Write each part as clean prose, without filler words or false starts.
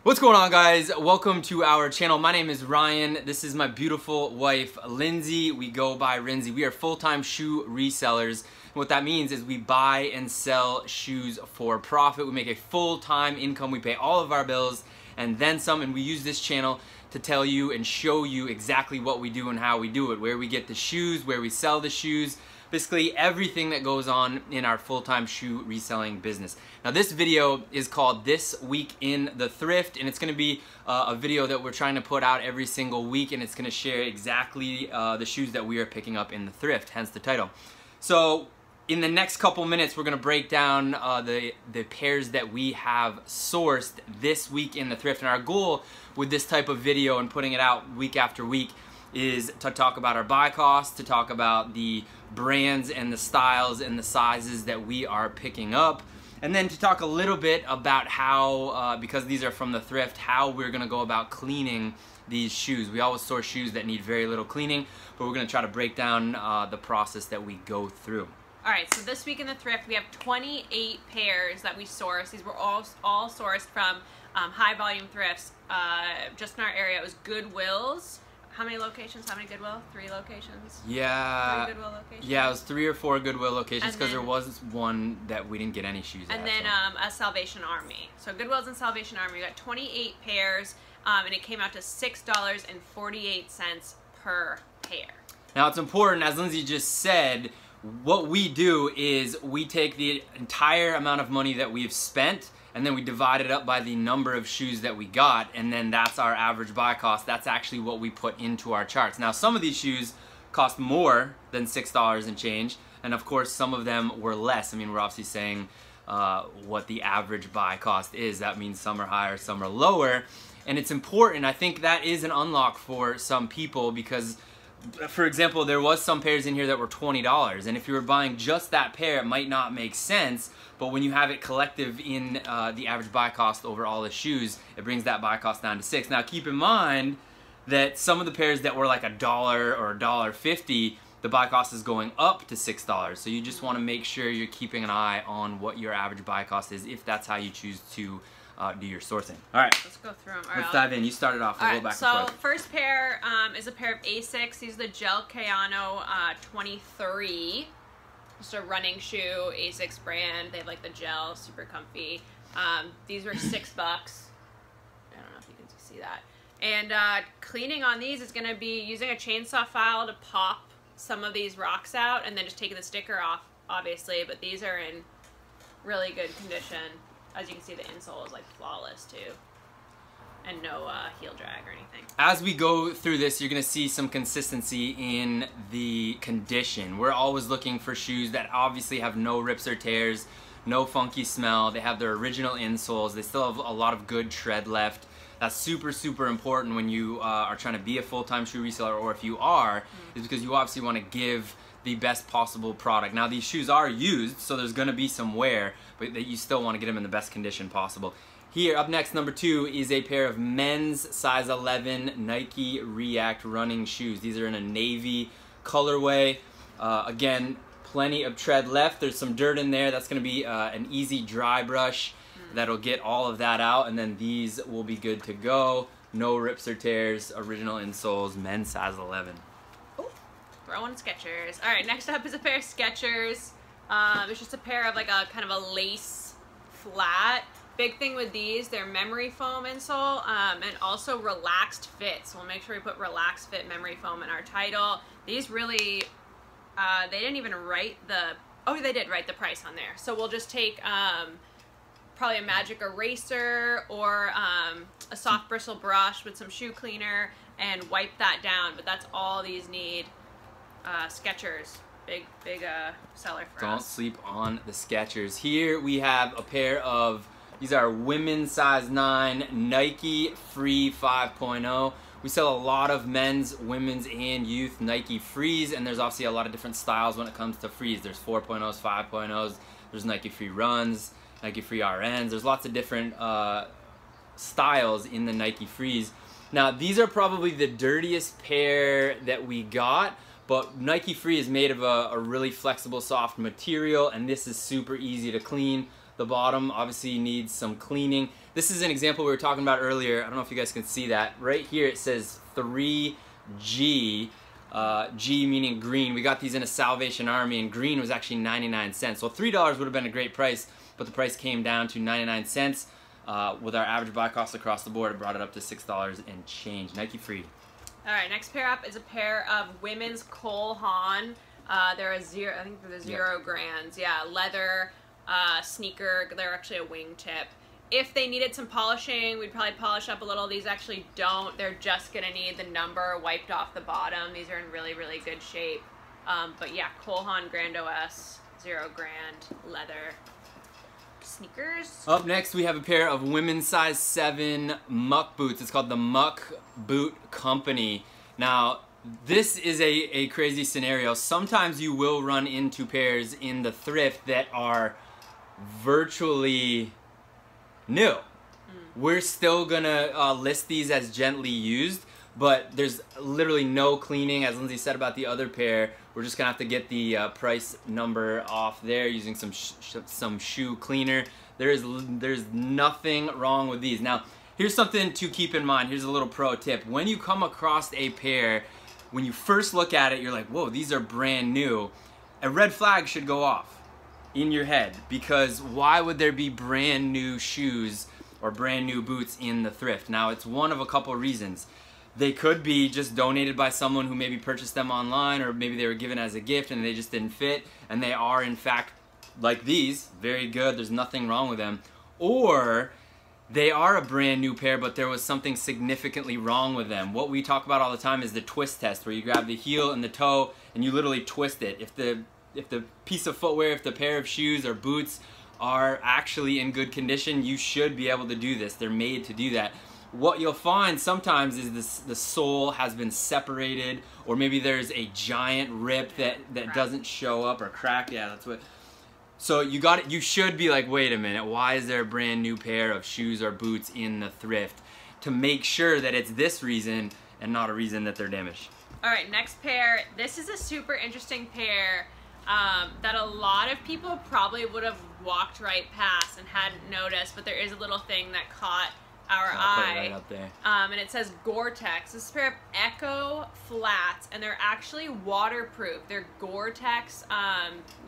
What's going on, guys? Welcome to our channel. My name is Ryan. This is my beautiful wife, Lindsay. We go by Rnzy. We are full-time shoe resellers. And what that means is we buy and sell shoes for profit. We make a full-time income. We pay all of our bills and then some, and we use this channel to tell you and show you exactly what we do and how we do it, where we get the shoes, where we sell the shoes, basically everything that goes on in our full-time shoe reselling business. Now this video is called This Week in the Thrift, and it's going to be a video that we're trying to put out every single week, and it's going to share exactly the shoes that we are picking up in the thrift, hence the title. So in the next couple minutes we're going to break down the pairs that we have sourced this week in the thrift, and our goal with this type of video and putting it out week after week is to talk about our buy costs, to talk about the brands and the styles and the sizes that we are picking up, and then to talk a little bit about how, because these are from the thrift, how we're gonna go about cleaning these shoes. We always source shoes that need very little cleaning, but we're gonna try to break down the process that we go through. Alright, so this week in the thrift we have 28 pairs that we sourced. These were all sourced from high volume thrifts. Just in our area, it was Goodwills. How many locations? How many Goodwill? 3 locations? Yeah. 3 Goodwill locations? Yeah, it was 3 or 4 Goodwill locations because there was one that we didn't get any shoes at. And then a Salvation Army. So Goodwills and Salvation Army, we got 28 pairs, and it came out to $6.48 per pair. Now it's important, as Lindsay just said, what we do is we take the entire amount of money that we've spent and then we divide it up by the number of shoes that we got, and then that's our average buy cost. That's actually what we put into our charts. Now some of these shoes cost more than $6 and change, and of course some of them were less. I mean, we're obviously saying what the average buy cost is. That means some are higher, some are lower, and it's important. I think that is an unlock for some people because, for example, there was some pairs in here that were $20, and if you were buying just that pair, it might not make sense, but when you have it collective in the average buy cost over all the shoes, it brings that buy cost down to $6. Now keep in mind that some of the pairs that were like $1 or $1.50, the buy cost is going up to $6, so you just want to make sure you're keeping an eye on what your average buy cost is if that's how you choose to do your sourcing. All right, let's go through them. Let's dive in. You started off. We'll go back and forth. So first pair is a pair of Asics. These are the Gel Kayano 23. Just a running shoe, Asics brand. They have like the gel, super comfy. These were $6. I don't know if you can see that. And cleaning on these is going to be using a chainsaw file to pop some of these rocks out, and then just taking the sticker off, obviously. But these are in really good condition. As you can see, the insole is like flawless too, and no heel drag or anything. As we go through this, you're gonna see some consistency in the condition. We're always looking for shoes that obviously have no rips or tears, no funky smell. They have their original insoles. They still have a lot of good tread left. That's super, super important when you are trying to be a full-time shoe reseller, or if you are, is because you obviously want to give the best possible product. Now these shoes are used, so there's gonna be some wear, but you still want to get them in the best condition possible. Here, up next, number 2 is a pair of men's size 11 Nike React running shoes. These are in a navy colorway. Again, plenty of tread left. There's some dirt in there. That's gonna be an easy dry brush that'll get all of that out, and then these will be good to go. No rips or tears, original insoles, men's size 11. Throwing Skechers. All right, next up is a pair of Skechers. It's just a pair of like a kind of a lace flat. Big thing with these, they're memory foam insole and also relaxed fit. So we'll make sure we put relaxed fit memory foam in our title. These really, they didn't even write the, oh they did write the price on there. So we'll just take probably a magic eraser or a soft bristle brush with some shoe cleaner and wipe that down, but that's all these need. Skechers, big seller for us. Don't sleep on the Skechers. Here we have a pair of, these are women's size 9 Nike Free 5.0. We sell a lot of men's, women's, and youth Nike Frees, and there's obviously a lot of different styles when it comes to Frees. There's 4.0s, 5.0s, there's Nike Free Runs, Nike Free RNs. There's lots of different styles in the Nike Frees. Now these are probably the dirtiest pair that we got, but Nike Free is made of a really flexible, soft material, and this is super easy to clean. The bottom obviously needs some cleaning. This is an example we were talking about earlier. I don't know if you guys can see that. Right here it says 3G, G meaning green. We got these in a Salvation Army, and green was actually 99 cents. So $3 would have been a great price, but the price came down to 99 cents. With our average buy cost across the board, it brought it up to $6 and change. Nike free. All right, next pair up is a pair of women's Cole Haan. They're a zero, I think they're the 0 grands. Yeah, leather sneaker. They're actually a wingtip. If they needed some polishing, we'd probably polish up a little. These actually don't. They're just gonna need the number wiped off the bottom. These are in really, really good shape. But yeah, Cole Haan Grand OS 0 grand leather sneakers. Up next, we have a pair of women's size 7 Muck boots. It's called the Muck Boot Company. Now, this is a crazy scenario. Sometimes you will run into pairs in the thrift that are virtually new. We're still gonna list these as gently used, but there's literally no cleaning. As Lindsay said about the other pair, we're just gonna have to get the price number off there using some shoe cleaner. There's nothing wrong with these. Now, here's something to keep in mind. Here's a little pro tip. When you come across a pair, when you first look at it, you're like, whoa, these are brand new. A red flag should go off in your head, because why would there be brand new shoes or brand new boots in the thrift? Now, it's one of a couple reasons. They could be just donated by someone who maybe purchased them online, or maybe they were given as a gift and they just didn't fit, and they are in fact, like these, very good. There's nothing wrong with them. Or they are a brand new pair, but there was something significantly wrong with them. What we talk about all the time is the twist test, where you grab the heel and the toe and you literally twist it. If the piece of footwear, if the pair of shoes or boots are actually in good condition, you should be able to do this. They're made to do that. What you'll find sometimes is the sole has been separated, or maybe there's a giant rip that doesn't show up, or crack. Yeah, that's what. So you should be like, wait a minute, why is there a brand new pair of shoes or boots in the thrift? To make sure that it's this reason and not a reason that they're damaged. All right, next pair. This is a super interesting pair that a lot of people probably would have walked right past and hadn't noticed, but there is a little thing that caught our eye. Right up there. And it says Gore-Tex. This is a pair of Echo flats, and they're actually waterproof. They're Gore-Tex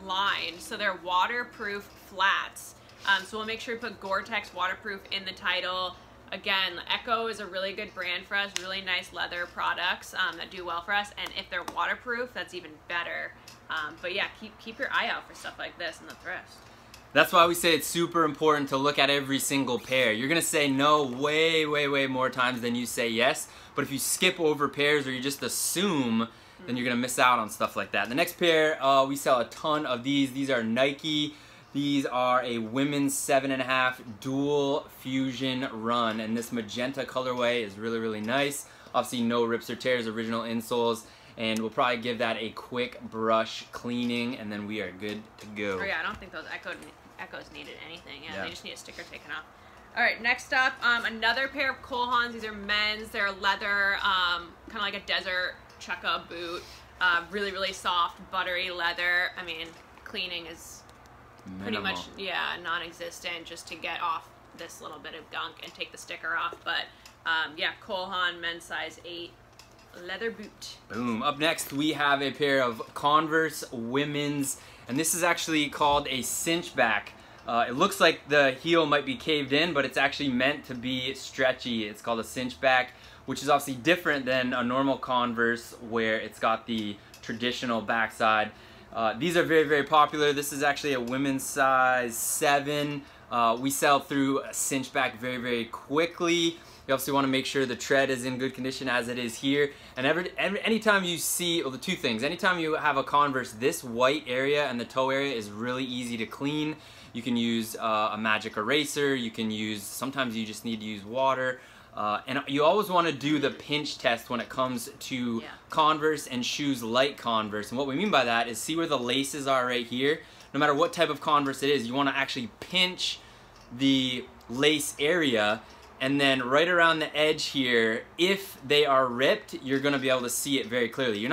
lined, so they're waterproof flats. So we'll make sure we put Gore-Tex waterproof in the title. Again, Echo is a really good brand for us, really nice leather products that do well for us, and if they're waterproof, that's even better. But yeah, keep your eye out for stuff like this in the thrift. That's why we say it's super important to look at every single pair. You're gonna say no way, way, way more times than you say yes, but if you skip over pairs or you just assume, then you're gonna miss out on stuff like that. The next pair, we sell a ton of these. These are Nike. These are a women's 7.5 dual fusion run, and this magenta colorway is really, really nice. Obviously no rips or tears, original insoles, and we'll probably give that a quick brush cleaning, and then we are good to go. Oh yeah, I don't think those Echoes needed anything. Yeah, they just need a sticker taken off. All right, next up, another pair of Cole Haans. These are men's. They're leather, kind of like a desert chukka boot. Really, really soft, buttery leather. I mean, cleaning is pretty much, yeah, non-existent, just to get off this little bit of gunk and take the sticker off. But yeah, Cole Haan, men's size 8. Leather boot. Boom. Up next, we have a pair of Converse Women's, and this is actually called a cinch back. It looks like the heel might be caved in, but it's actually meant to be stretchy. It's called a cinch back, which is obviously different than a normal Converse where it's got the traditional backside. These are very, very popular. This is actually a women's size 7. We sell through a cinch back very, very quickly. You obviously want to make sure the tread is in good condition, as it is here. And anytime you see, well, the two things, anytime you have a Converse, this white area and the toe area is really easy to clean. You can use a magic eraser. You can use, sometimes you just need to use water. And you always want to do the pinch test when it comes to Converse and shoes like Converse. And what we mean by that is, see where the laces are right here? No matter what type of Converse it is, you want to actually pinch the lace area, and then right around the edge here, if they are ripped, you're going to be able to see it very clearly.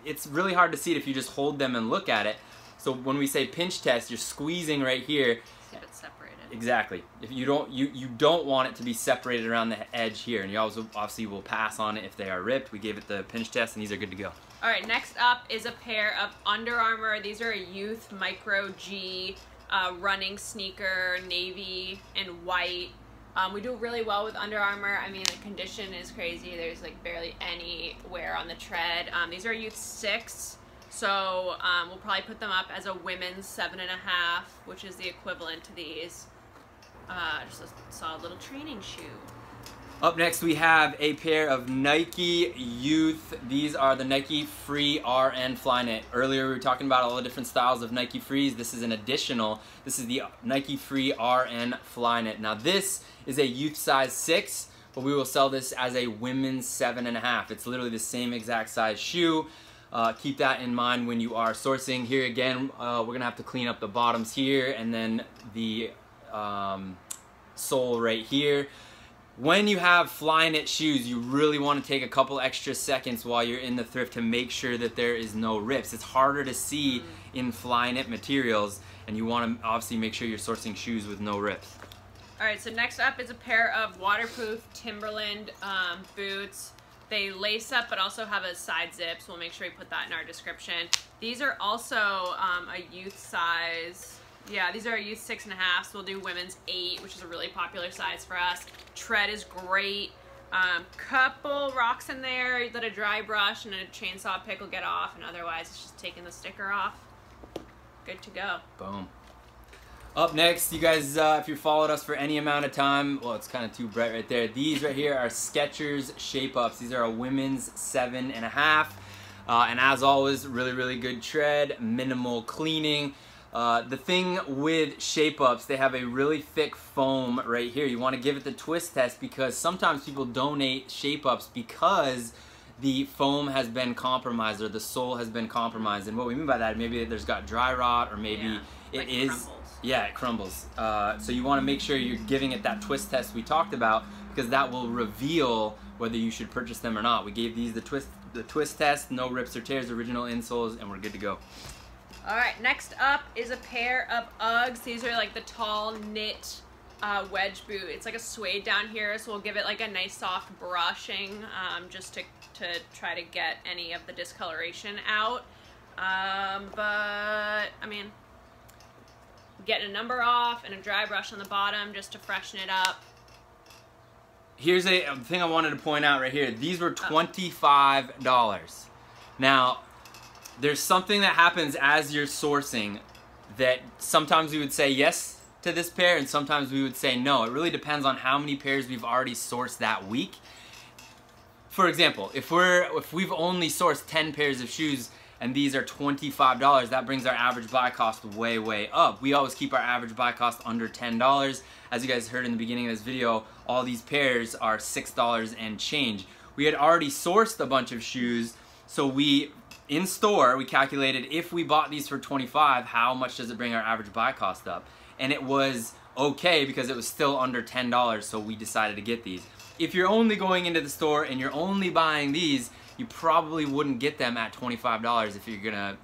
It's really hard to see it if you just hold them and look at it. So when we say pinch test, you're squeezing right here. See if it's separated. Exactly. If you don't want it to be separated around the edge here, and you also obviously will pass on it if they are ripped. We gave it the pinch test, and these are good to go. All right, next up is a pair of Under Armour. These are a youth micro G running sneaker, navy and white. We do really well with Under Armour. I mean, the condition is crazy. There's like barely any wear on the tread. These are youth 6. So we'll probably put them up as a women's 7.5, which is the equivalent to these. Just a solid little training shoe. Up next we have a pair of Nike Youth. These are the Nike Free RN Flyknit. Earlier we were talking about all the different styles of Nike Frees. This is an additional. This is the Nike Free RN Flyknit. Now this is a youth size 6, but we will sell this as a women's 7.5. It's literally the same exact size shoe. Keep that in mind when you are sourcing. Here again, we're gonna have to clean up the bottoms here and then the sole right here. When you have Flyknit shoes, you really want to take a couple extra seconds while you're in the thrift to make sure that there is no rips. It's harder to see in Flyknit materials, and you want to obviously make sure you're sourcing shoes with no rips. All right, so next up is a pair of waterproof Timberland boots. They lace up but also have a side zip, so we'll make sure we put that in our description. These are also a youth size. Yeah, these are a youth 6.5, so we'll do women's 8, which is a really popular size for us. Tread is great. Couple rocks in there that a dry brush and a chainsaw pick will get off, and otherwise it's just taking the sticker off. Good to go. Boom. Up next, you guys, if you followed us for any amount of time, well, it's kind of too bright right there. These right here are Skechers Shape-Ups. These are a women's 7.5. And as always, really, really good tread, minimal cleaning. The thing with Shape-Ups, they have a really thick foam right here. You want to give it the twist test because sometimes people donate Shape-Ups because the foam has been compromised or the sole has been compromised. And what we mean by that, maybe there's got dry rot or maybe it is... Yeah, it crumbles. So you want to make sure you're giving it that twist test we talked about because that will reveal whether you should purchase them or not. We gave these the twist test, no rips or tears, original insoles, and we're good to go. All right, next up is a pair of Uggs. These are like the tall knit wedge boot. It's like a suede down here, so we'll give it like a nice soft brushing just to try to get any of the discoloration out. But, I mean, getting a number off and a dry brush on the bottom just to freshen it up. Here's a thing I wanted to point out right here. These were $25. Now, there's something that happens as you're sourcing that sometimes we would say yes to this pair and sometimes we would say no. It really depends on how many pairs we've already sourced that week. For example, if we've only sourced 10 pairs of shoes and these are $25, that brings our average buy cost way, way up. We always keep our average buy cost under $10. As you guys heard in the beginning of this video, all these pairs are $6 and change. We had already sourced a bunch of shoes, so in store, we calculated if we bought these for $25, how much does it bring our average buy cost up? And it was okay because it was still under $10, so we decided to get these. If you're only going into the store and you're only buying these, you probably wouldn't get them at $25 if you're gonna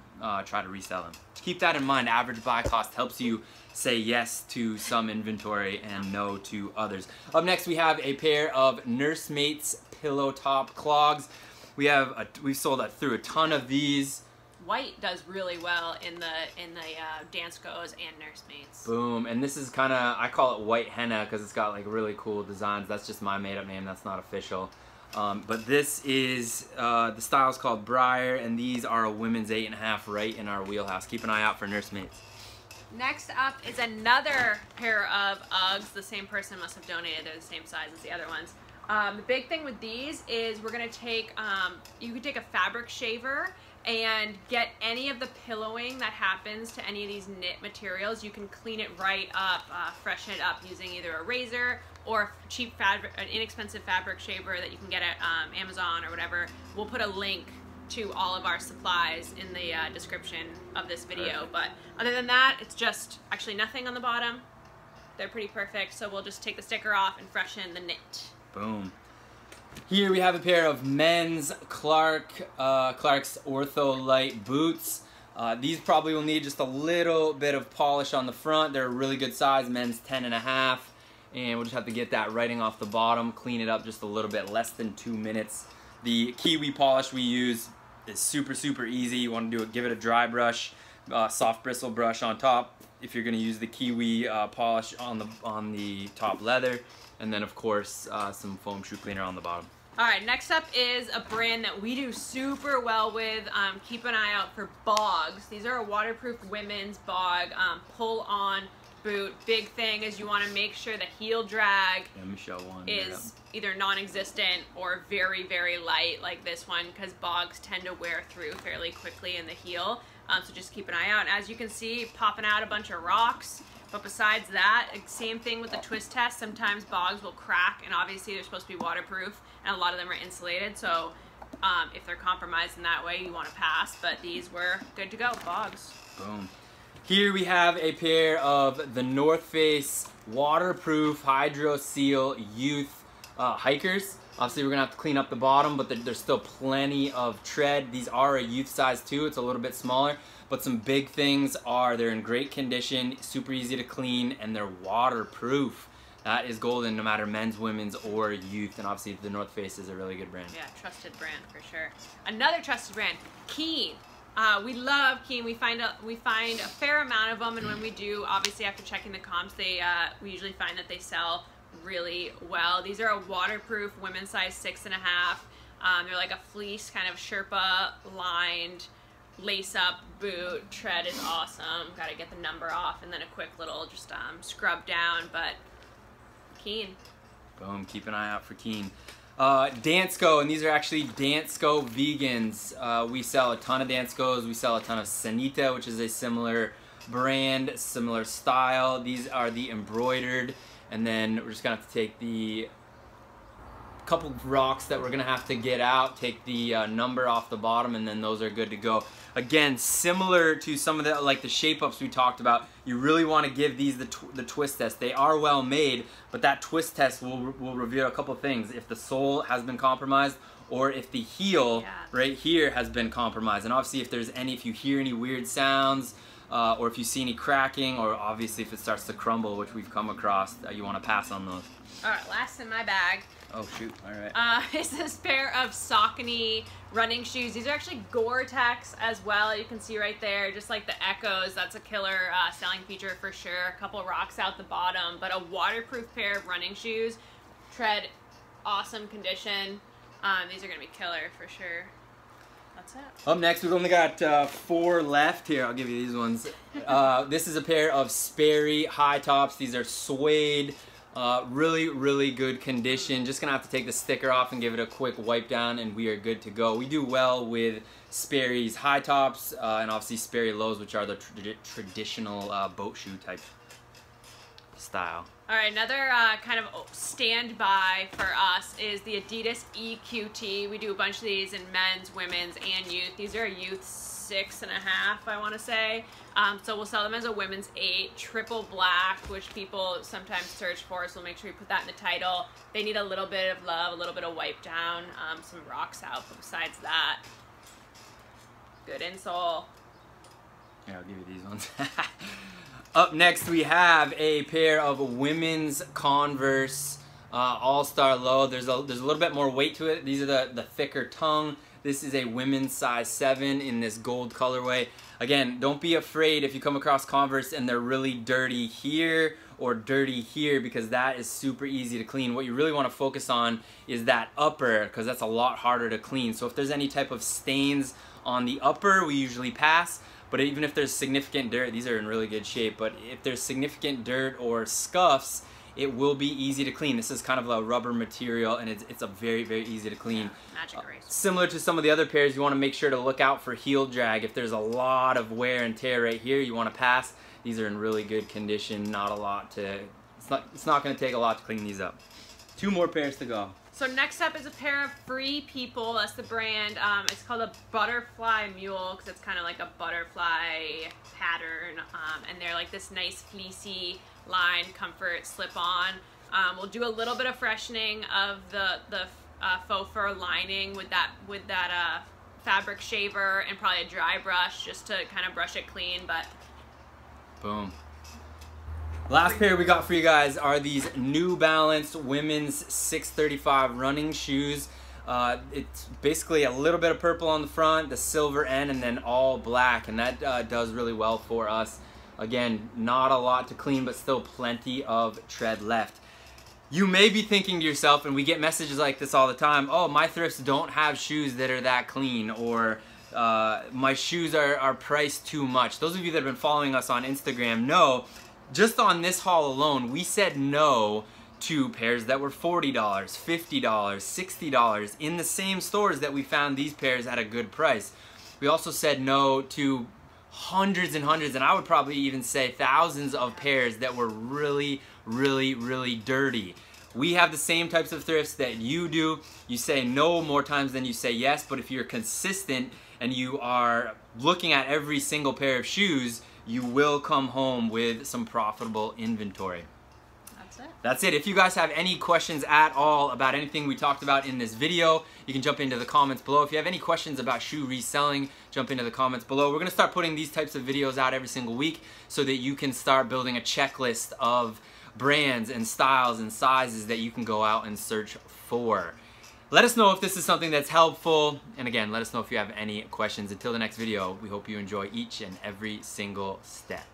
try to resell them. Keep that in mind. Average buy cost helps you say yes to some inventory and no to others. Up next, we have a pair of Nursemaid's pillow top clogs. We've sold through a ton of these. White does really well in the Dance Goes and Nursemaids. Boom, and this is kind of, I call it white henna because it's got like really cool designs. That's just my made up name, that's not official. But this is, the style's called Briar, and these are a women's 8.5 right in our wheelhouse. Keep an eye out for Nursemaids. Next up is another pair of Uggs. The same person must have donated. They're the same size as the other ones. The big thing with these is we're gonna take, you could take a fabric shaver and get any of the pillowing that happens to any of these knit materials. You can clean it right up, freshen it up using either a razor or cheap fabric, an inexpensive fabric shaver that you can get at Amazon or whatever. We'll put a link to all of our supplies in the description of this video. Perfect. But other than that, it's just actually nothing on the bottom. They're pretty perfect, so we'll just take the sticker off and freshen the knit. Boom. Here we have a pair of men's Clark's Ortho Light boots. These probably will need just a little bit of polish on the front. They're a really good size, men's 10.5. And we'll just have to get that writing off the bottom, clean it up just a little bit, less than 2 minutes. The kiwi polish we use is super, super easy. You want to do it, give it a dry brush, soft bristle brush on top. If you're going to use the kiwi polish on the top leather, and then of course some foam shoe cleaner on the bottom. All right, next up is a brand that we do super well with. Keep an eye out for Bogs. These are a waterproof women's bog pull-on boot. Big thing is you want to make sure the heel drag is either non-existent or very, very light like this one, because Bogs tend to wear through fairly quickly in the heel. So just keep an eye out. As you can see, popping out a bunch of rocks. But besides that, same thing with the twist test. Sometimes Bogs will crack, and obviously they're supposed to be waterproof, and a lot of them are insulated. So if they're compromised in that way, you want to pass. But these were good to go, Bogs. Boom. Here we have a pair of the North Face waterproof Hydrocele youth hikers. Obviously we're gonna have to clean up the bottom, but there's still plenty of tread. These are a youth size too. It's a little bit smaller, but some big things are they're in great condition, super easy to clean, and they're waterproof. That is golden, no matter men's, women's, or youth. And obviously the North Face is a really good brand. Yeah, trusted brand for sure. Another trusted brand, Keen. We love Keen. We find a fair amount of them, and when we do, obviously after checking the comps, we usually find that they sell really well. These are a waterproof women's size 6.5. They're like a fleece kind of Sherpa lined lace up boot. Tread is awesome. Got to get the number off, and then a quick little just scrub down. But Keen. Boom. Keep an eye out for Keen. Dansko, and these are actually Dansko vegans. We sell a ton of Danskos. We sell a ton of Sanita, which is a similar brand, similar style. These are the embroidered, and then we're just gonna have to take the couple rocks that we're gonna have to get out, take the number off the bottom, and then those are good to go. Again, similar to some of the like the shape-ups we talked about, you really want to give these the twist test. They are well made, but that twist test will reveal a couple things. If the sole has been compromised, or if the heel right here has been compromised. And obviously if you hear any weird sounds, or if you see any cracking, or obviously if it starts to crumble, which we've come across, you want to pass on those. All right, last in my bag. Oh shoot, all right. Is this pair of Saucony running shoes. These are actually Gore-Tex as well. You can see right there, just like the Echoes, that's a killer selling feature for sure. A couple rocks out the bottom, but a waterproof pair of running shoes. Tread, awesome condition. These are gonna be killer for sure. That's it. Up next, we've only got 4 left here. I'll give you these ones. This is a pair of Sperry high tops. These are suede. Really, really good condition. Just gonna have to take the sticker off and give it a quick wipe down, and we are good to go. We do well with Sperry's high tops and obviously Sperry lows, which are the traditional boat shoe type style. All right, another kind of standby for us is the Adidas Eqt. We do a bunch of these in men's, women's, and youth. These are youth 6.5, I want to say. So we'll sell them as a women's 8, triple black, which people sometimes search for, so we'll make sure we put that in the title. They need a little bit of love, a little bit of wipe down, some rocks out, but besides that, good insole. Yeah, I'll give you these ones. Up next, we have a pair of women's Converse Allstar low. There's a little bit more weight to it. These are the thicker tongue. This is a women's size 7 in this gold colorway. Again, don't be afraid if you come across Converse and they're really dirty here or dirty here, because that is super easy to clean. What you really want to focus on is that upper, because that's a lot harder to clean. So if there's any type of stains on the upper, we usually pass. But even if there's significant dirt, these are in really good shape, but if there's significant dirt or scuffs, it will be easy to clean. This is kind of a rubber material, and it's a very, very easy to clean. Yeah, magic eraser. Similar to some of the other pairs, you want to make sure to look out for heel drag. If there's a lot of wear and tear right here, you want to pass. These are in really good condition. Not a lot to. It's not going to take a lot to clean these up. 2 more pairs to go. So next up is a pair of Free People. That's the brand. It's called a Butterfly Mule because it's kind of like a butterfly pattern, and they're like this nice fleecy line comfort slip-on. We'll do a little bit of freshening of the faux fur lining with that fabric shaver and probably a dry brush just to kind of brush it clean, but boom. Last pair we got for you guys are these New Balance women's 635 running shoes. It's basically a little bit of purple on the front, the silver end, and then all black, and that does really well for us. Again, not a lot to clean, but still plenty of tread left. You may be thinking to yourself, and we get messages like this all the time, oh, my thrifts don't have shoes that are that clean, or my shoes are priced too much. Those of you that have been following us on Instagram know, just on this haul alone, we said no to pairs that were $40, $50, $60 in the same stores that we found these pairs at a good price. We also said no to hundreds and hundreds, and I would probably even say thousands of pairs that were really, really, really dirty. We have the same types of thrifts that you do. You say no more times than you say yes, but if you're consistent and you are looking at every single pair of shoes, you will come home with some profitable inventory. That's it. If you guys have any questions at all about anything we talked about in this video, you can jump into the comments below. If you have any questions about shoe reselling, jump into the comments below. We're going to start putting these types of videos out every single week so that you can start building a checklist of brands and styles and sizes that you can go out and search for. Let us know if this is something that's helpful. And again, let us know if you have any questions. Until the next video, we hope you enjoy each and every single step.